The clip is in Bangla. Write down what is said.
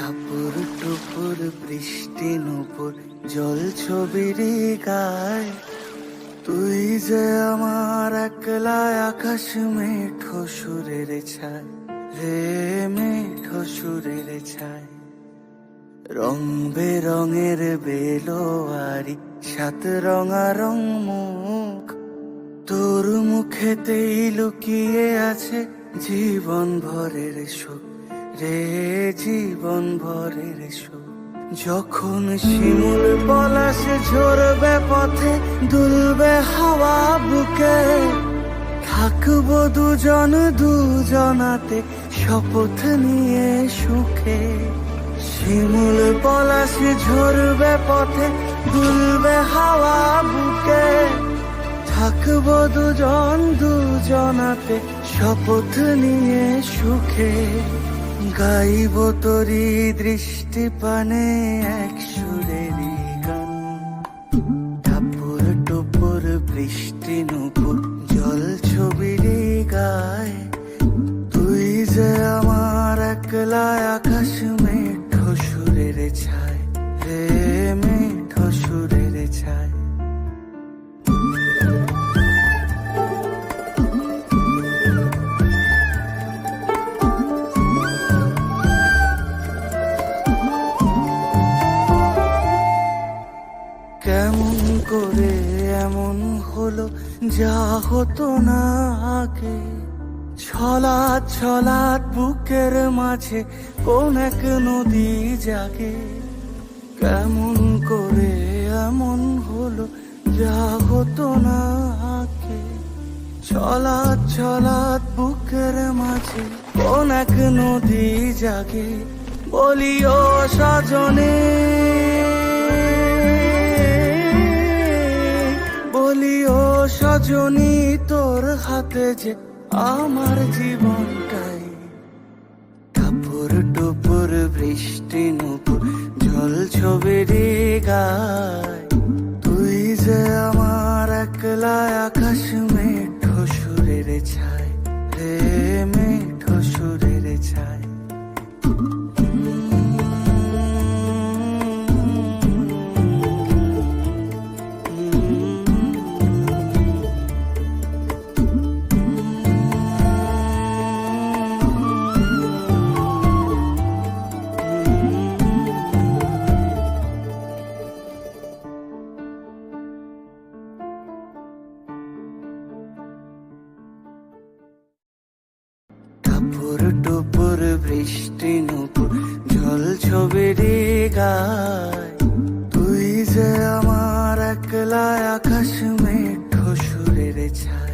টাপুর টুপুর বৃষ্টি নুপুর জল ছবির গায়, তুই যে আমার একলা আকাশ মেঠো সুরের ছায় রে, মেঠো সুরের ছায়। রং বেরঙের বেলোয়ারি সাত রঙা রং মুখ, তোর মুখেতেই লুকিয়ে আছে জীবন ভরের সুখ রে, জীবন ভরের সুখ। যখন শিমুল পলাশ ঝরবে পথে, দুলবে হাওয়া বুকে, থাকবো দুজন দুজনাতে শপথ নিয়ে সুখে। শিমুল পলাশ ঝরবে পথে, দুলবে হাওয়া বুকে, থাকবো দুজন দুজনাতে শপথ নিয়ে সুখে। গাইব তোরি দৃষ্টি পানে এক সুরেরই গান, টাপুর টুপুর বৃষ্টি নুপুর জল ছবির গায়, তুই যে আমার একলা আকাশ মেঠো সুরের ছায় রে, মেঠো সুরের ছায়। কেমন করে এমন হলো যা হতো না আগে, ছলাৎ ছলাৎ বুকের মাঝে কোন এক নদী জাগে। কেমন করে এমন হলো যা হতো না আগে, ছলাৎ ছলাৎ বুকের মাঝে কোন এক নদী জাগে। বলিও সজনে, বলিও সজনী, তোর হাতে যে আমার জীবনটাই। টাপুর টুপুর বৃষ্টি নুপুর জল ছবির গায়, তুই যে আমার একলা আকাশ মেঠো সুরের ছায় রে, মেঠো সুরের ছায়। টাপুর টুপুর বৃষ্টি নুপুর জল ছবির গায়, তুই যে আমার একলা আকাশ মেঠো সুরের ছায়।